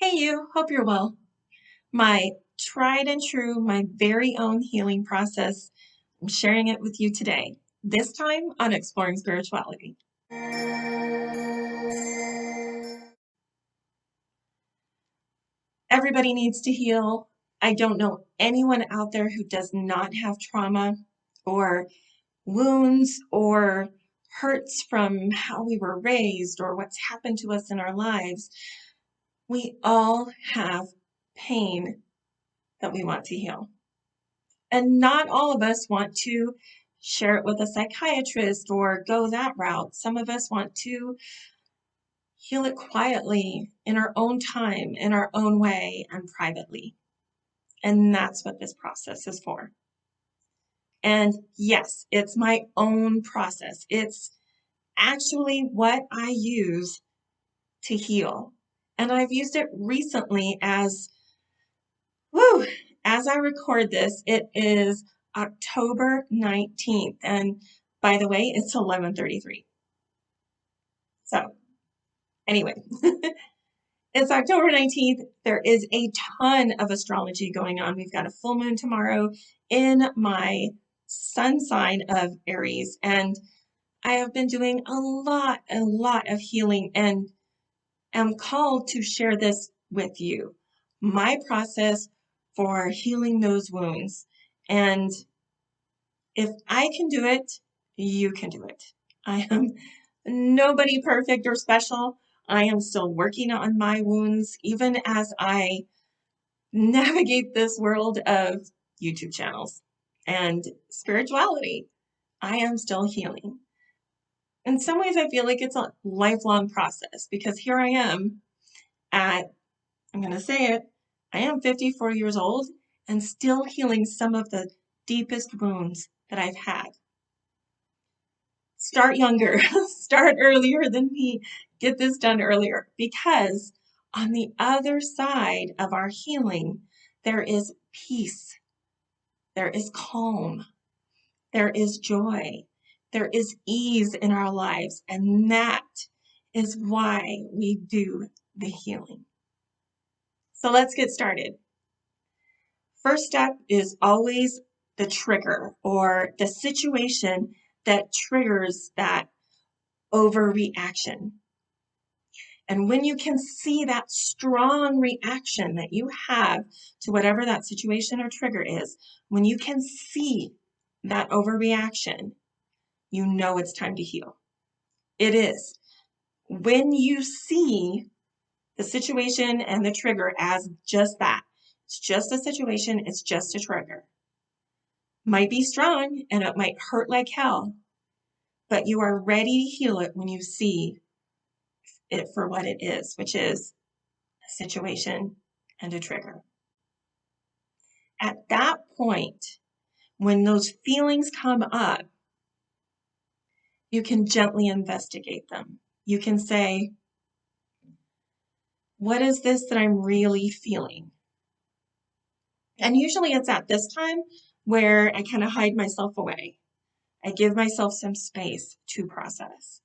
Hey you, hope you're well. My tried and true, my very own healing process, I'm sharing it with you today, this time on Exploring Spirituality. Everybody needs to heal. I don't know anyone out there who does not have trauma or wounds or hurts from how we were raised or what's happened to us in our lives. We all have pain that we want to heal. And not all of us want to share it with a psychiatrist or go that route. Some of us want to heal it quietly in our own time, in our own way, and privately. And that's what this process is for. And yes, it's my own process. It's actually what I use to heal. And I've used it recently as I record this, it is October 19th. And by the way, it's 11:33. So anyway, it's October 19th. There is a ton of astrology going on. We've got a full moon tomorrow in my sun sign of Aries. And I have been doing a lot of healing and am called to share this with you. My process for healing those wounds. And if I can do it, you can do it. I am nobody perfect or special. I am still working on my wounds, even as I navigate this world of YouTube channels and spirituality. I am still healing. In some ways, I feel like it's a lifelong process because here I am I'm going to say it, I am 54 years old and still healing some of the deepest wounds that I've had. Start younger, start earlier than me, get this done earlier, because on the other side of our healing, there is peace, there is calm, there is joy, there is ease in our lives, and that is why we do the healing. So let's get started. First step is always the trigger or the situation that triggers that overreaction. And when you can see that strong reaction that you have to whatever that situation or trigger is, when you can see that overreaction, you know it's time to heal. It is. When you see the situation and the trigger as just that, it's just a situation, it's just a trigger. Might be strong and it might hurt like hell, but you are ready to heal it when you see it for what it is, which is a situation and a trigger. At that point, when those feelings come up, you can gently investigate them. You can say, what is this that I'm really feeling? And usually it's at this time where I kind of hide myself away. I give myself some space to process.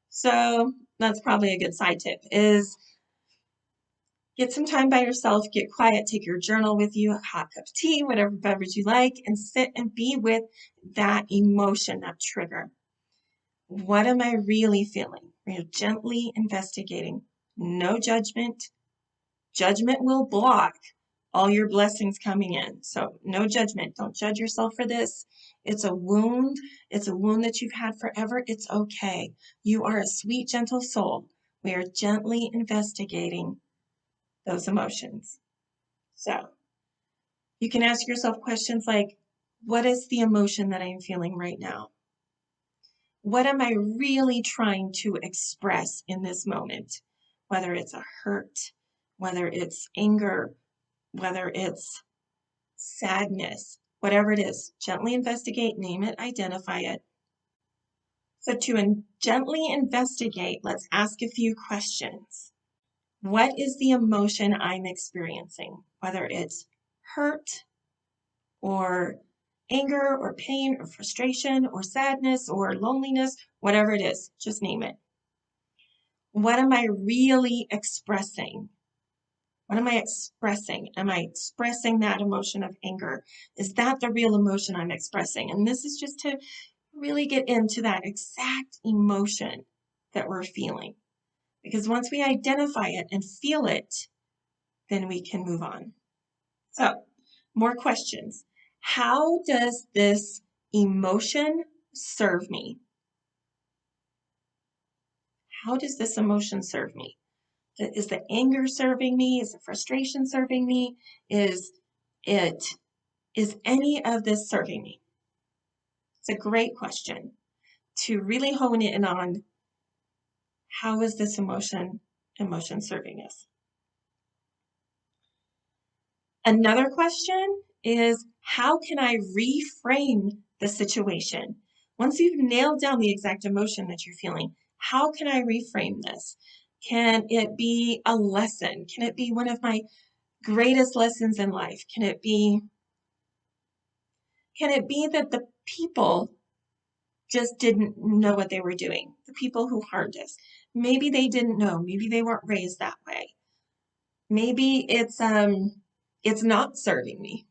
So that's probably a good side tip is get some time by yourself, get quiet, take your journal with you, a hot cup of tea, whatever beverage you like, and sit and be with that emotion, that trigger. What am I really feeling? You're gently investigating. No judgment. Judgment will block all your blessings coming in. So no judgment. Don't judge yourself for this. It's a wound. It's a wound that you've had forever. It's okay. You are a sweet, gentle soul. We are gently investigating those emotions. So you can ask yourself questions like, what is the emotion that I'm feeling right now? What am I really trying to express in this moment? Whether it's a hurt, whether it's anger, whether it's sadness, whatever it is, gently investigate, name it, identify it. So to gently investigate, let's ask a few questions. What is the emotion I'm experiencing? Whether it's hurt or anger or pain or frustration or sadness or loneliness, whatever it is, just name it. What am I really expressing? What am I expressing? Am I expressing that emotion of anger? Is that the real emotion I'm expressing? And this is just to really get into that exact emotion that we're feeling. Because once we identify it and feel it, then we can move on. So, more questions. How does this emotion serve me? How does this emotion serve me? Is the anger serving me? Is the frustration serving me? Is any of this serving me? It's a great question to really hone in on. How is this emotion serving us? Another question is, how can I reframe the situation? Once you've nailed down the exact emotion that you're feeling, how can I reframe this? Can it be a lesson? Can it be one of my greatest lessons in life? Can it be that the people just didn't know what they were doing? The people who harmed us. Maybe they didn't know. Maybe they weren't raised that way. Maybe it's not serving me.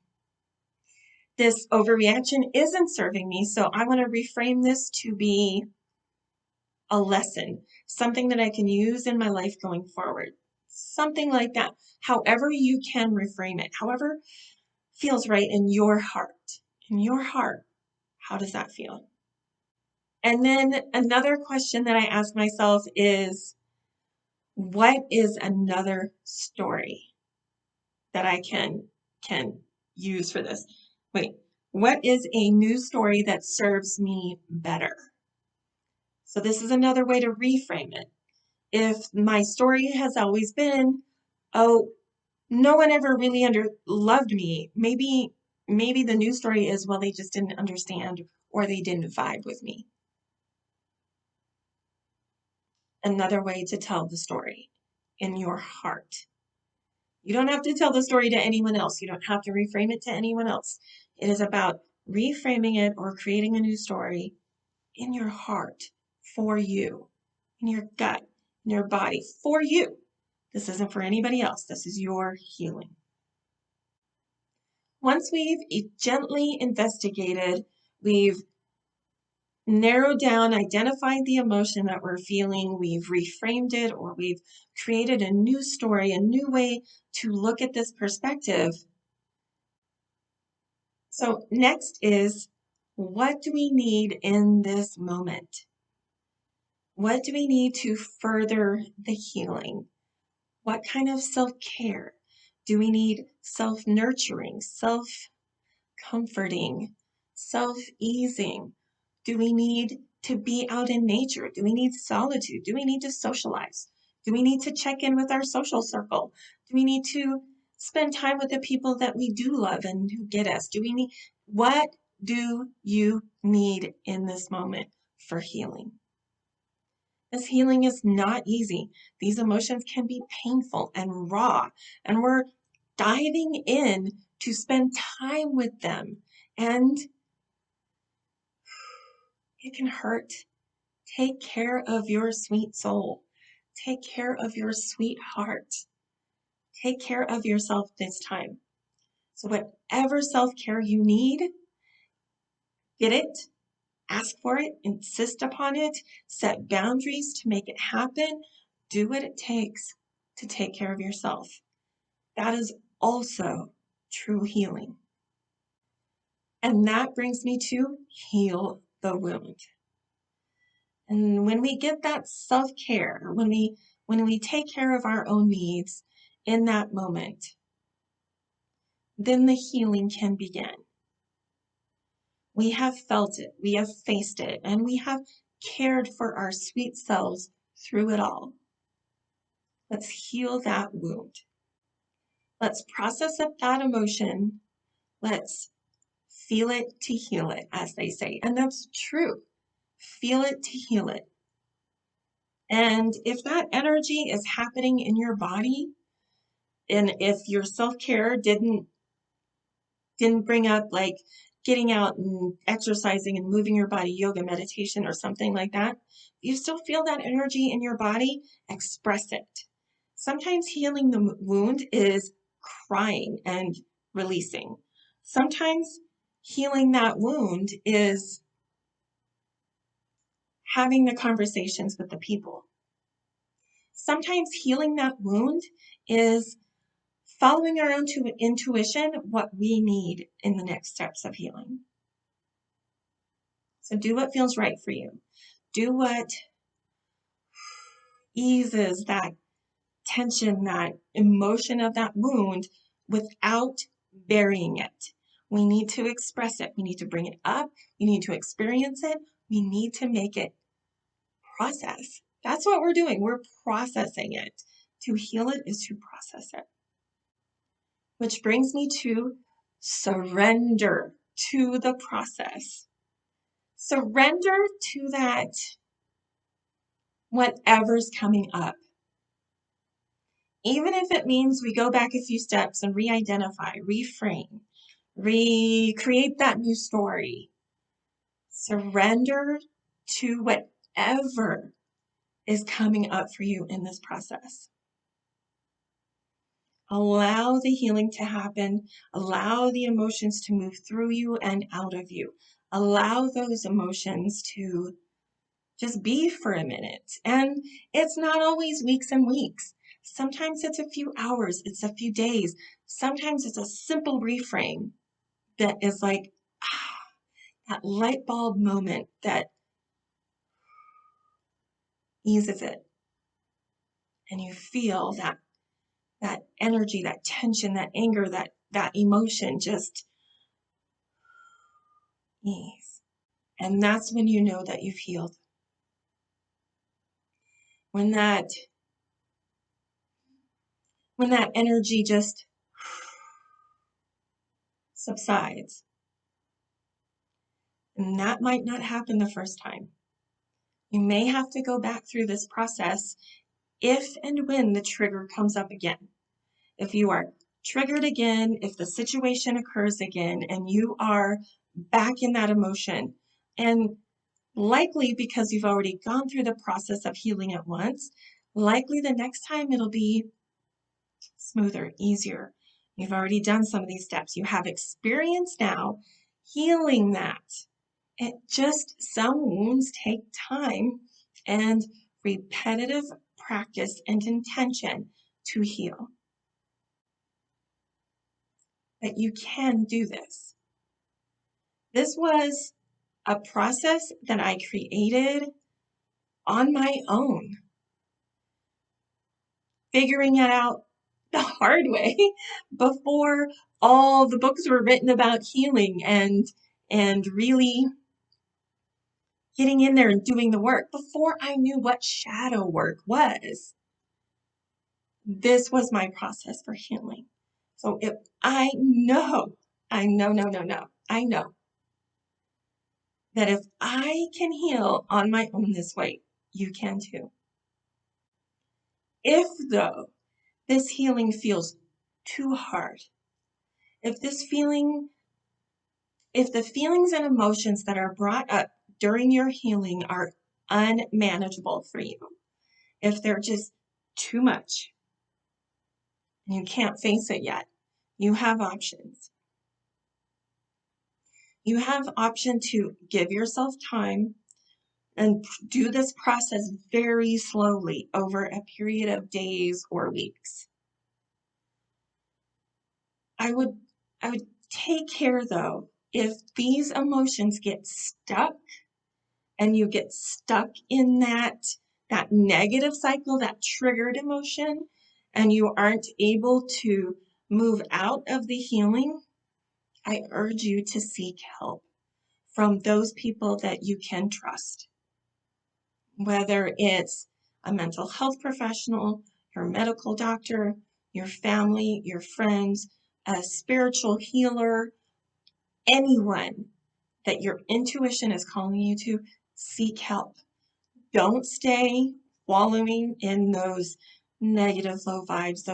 This overreaction isn't serving me, so I want to reframe this to be a lesson, something that I can use in my life going forward. Something like that. However you can reframe it, however feels right in your heart. In your heart, how does that feel? And then another question that I ask myself is, what is another story that I can use for this? Wait, what is a new story that serves me better? So this is another way to reframe it. If my story has always been, oh, no one ever really loved me, maybe the new story is, well, they just didn't understand or they didn't vibe with me. Another way to tell the story in your heart. You don't have to tell the story to anyone else. You don't have to reframe it to anyone else. It is about reframing it or creating a new story in your heart for you, in your gut, in your body, for you. This isn't for anybody else. This is your healing. Once we've gently investigated, we've narrowed down, identified the emotion that we're feeling, we've reframed it, or we've created a new story, a new way to look at this perspective. So next is, what do we need in this moment? What do we need to further the healing? What kind of self-care? Do we need self-nurturing, self-comforting, self-easing? Do we need to be out in nature? Do we need solitude? Do we need to socialize? Do we need to check in with our social circle? Do we need to spend time with the people that we do love and who get us? What do you need in this moment for healing? This healing is not easy. These emotions can be painful and raw, and we're diving in to spend time with them, and it can hurt. Take care of your sweet soul. Take care of your sweet heart. Take care of yourself this time. So whatever self-care you need, get it, ask for it, insist upon it, set boundaries to make it happen. Do what it takes to take care of yourself. That is also true healing. And that brings me to heal the wound. And when we get that self-care, when we take care of our own needs in that moment, then the healing can begin. We have felt it, we have faced it, and we have cared for our sweet selves through it all. Let's heal that wound. Let's process up that emotion. Let's feel it to heal it, as they say. And that's true. Feel it to heal it. And if that energy is happening in your body, and if your self-care didn't bring up like getting out and exercising and moving your body, yoga, meditation, or something like that, you still feel that energy in your body, express it. Sometimes healing the wound is crying and releasing. Sometimes healing that wound is having the conversations with the people. Sometimes healing that wound is following our own intuition, what we need in the next steps of healing. So do what feels right for you. Do what eases that tension, that emotion of that wound without burying it. We need to express it. We need to bring it up. We need to experience it. We need to make it process. That's what we're doing. We're processing it. To heal it is to process it. Which brings me to surrender to the process. Surrender to that whatever's coming up. Even if it means we go back a few steps and re-identify, reframe, recreate that new story. Surrender to whatever is coming up for you in this process. Allow the healing to happen. Allow the emotions to move through you and out of you. Allow those emotions to just be for a minute. And it's not always weeks and weeks. Sometimes it's a few hours, it's a few days. Sometimes it's a simple reframe that is like that light bulb moment that eases it. And you feel that energy, that tension, that anger, that emotion just ease. And that's when you know that you've healed. When that energy just subsides. And that might not happen the first time. You may have to go back through this process if and when the trigger comes up again. If you are triggered again, if the situation occurs again, and you are back in that emotion, and likely because you've already gone through the process of healing it once, likely the next time it'll be smoother, easier. You've already done some of these steps. You have experience now healing that. Some wounds take time and repetitive practice and intention to heal. But you can do this. This was a process that I created on my own, figuring it out the hard way before all the books were written about healing and really getting in there and doing the work, before I knew what shadow work was. This was my process for healing. So if I know that if I can heal on my own this way, you can too. If though this healing feels too hard, if the feelings and emotions that are brought up during your healing are unmanageable for you, if they're just too much, and you can't face it yet, you have options. You have option to give yourself time and do this process very slowly over a period of days or weeks. I would take care though, if these emotions get stuck and you get stuck in that negative cycle, that triggered emotion, and you aren't able to move out of the healing, I urge you to seek help from those people that you can trust. Whether it's a mental health professional, your medical doctor, your family, your friends, a spiritual healer, anyone that your intuition is calling you to, seek help. Don't stay wallowing in those negative low vibes,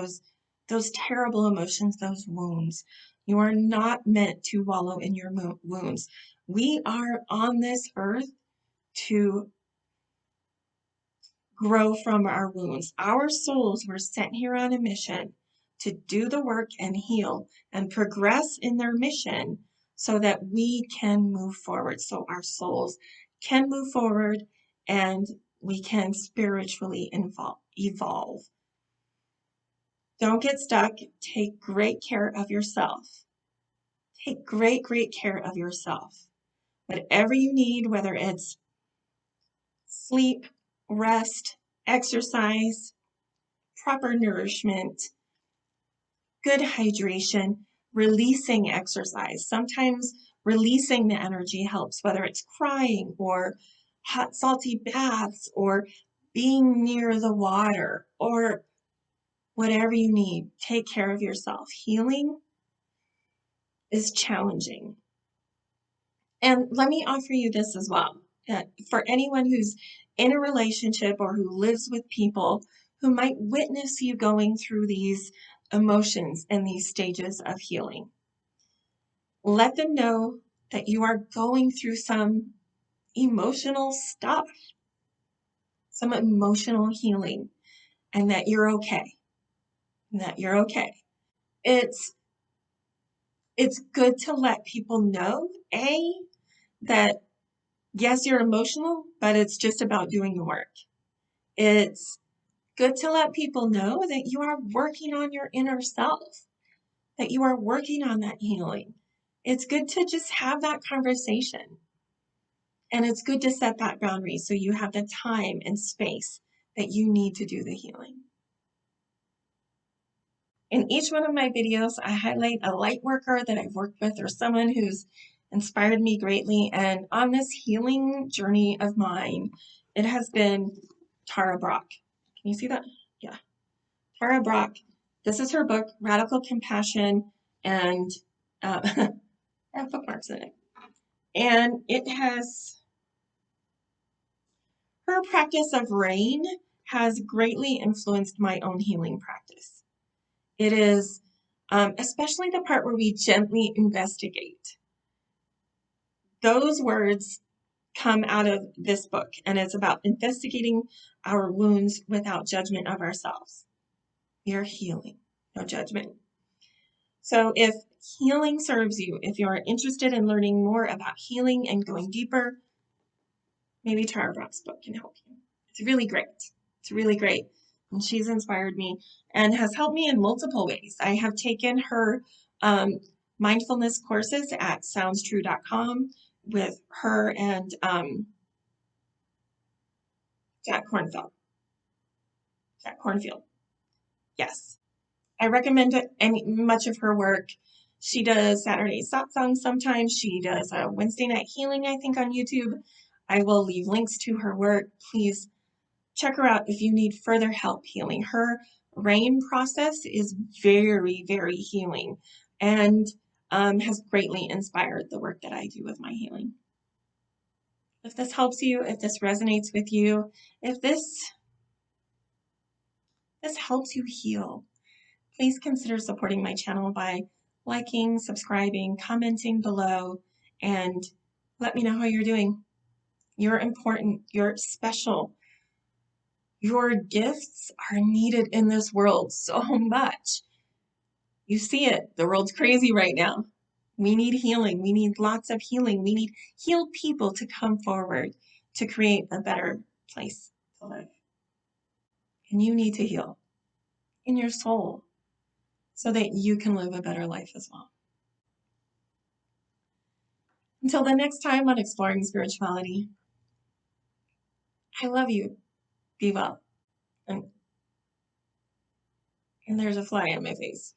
those terrible emotions, those wounds. You are not meant to wallow in your wounds. We are on this earth to grow from our wounds. Our souls were sent here on a mission to do the work and heal and progress in their mission so that we can move forward, so our souls can move forward and we can spiritually evolve. Don't get stuck. Take great care of yourself. Take great, great care of yourself. Whatever you need, whether it's sleep, rest, exercise, proper nourishment, good hydration, releasing exercise. Sometimes releasing the energy helps, whether it's crying or hot, salty baths or being near the water or whatever you need. Take care of yourself. Healing is challenging. And let me offer you this as well. For anyone who's in a relationship or who lives with people who might witness you going through these emotions and these stages of healing, let them know that you are going through some emotional stuff, some emotional healing, and that you're okay. That you're okay. It's good to let people know, that yes, you're emotional, but it's just about doing the work. It's good to let people know that you are working on your inner self, that you are working on that healing. It's good to just have that conversation. And it's good to set that boundary so you have the time and space that you need to do the healing. In each one of my videos, I highlight a light worker that I've worked with or someone who's inspired me greatly. And on this healing journey of mine, it has been Tara Brach. Can you see that? Yeah. Tara Brach. This is her book, Radical Compassion, and I have bookmarks in it. And it has, her practice of rain has greatly influenced my own healing practice. It is especially the part where we gently investigate. Those words come out of this book, and it's about investigating our wounds without judgment of ourselves. We are healing, no judgment. So if healing serves you, if you're interested in learning more about healing and going deeper, maybe Tara Brach's book can help you. It's really great. It's really great. And she's inspired me and has helped me in multiple ways. I have taken her mindfulness courses at soundstrue.com with her and Jack Cornfield. Yes. I recommend much of her work. She does Saturday satsang sometimes. She does a Wednesday night healing, I think, on YouTube. I will leave links to her work. Please check her out if you need further help healing. Her RAIN process is very, very healing and has greatly inspired the work that I do with my healing. If this helps you, if this resonates with you, if this helps you heal, please consider supporting my channel by liking, subscribing, commenting below, and let me know how you're doing. You're important. You're special. Your gifts are needed in this world so much. You see it. The world's crazy right now. We need healing. We need lots of healing. We need healed people to come forward to create a better place to live. And you need to heal in your soul so that you can live a better life as well. Until the next time on Exploring Spirituality, I love you. Be well. And there's a fly on my face.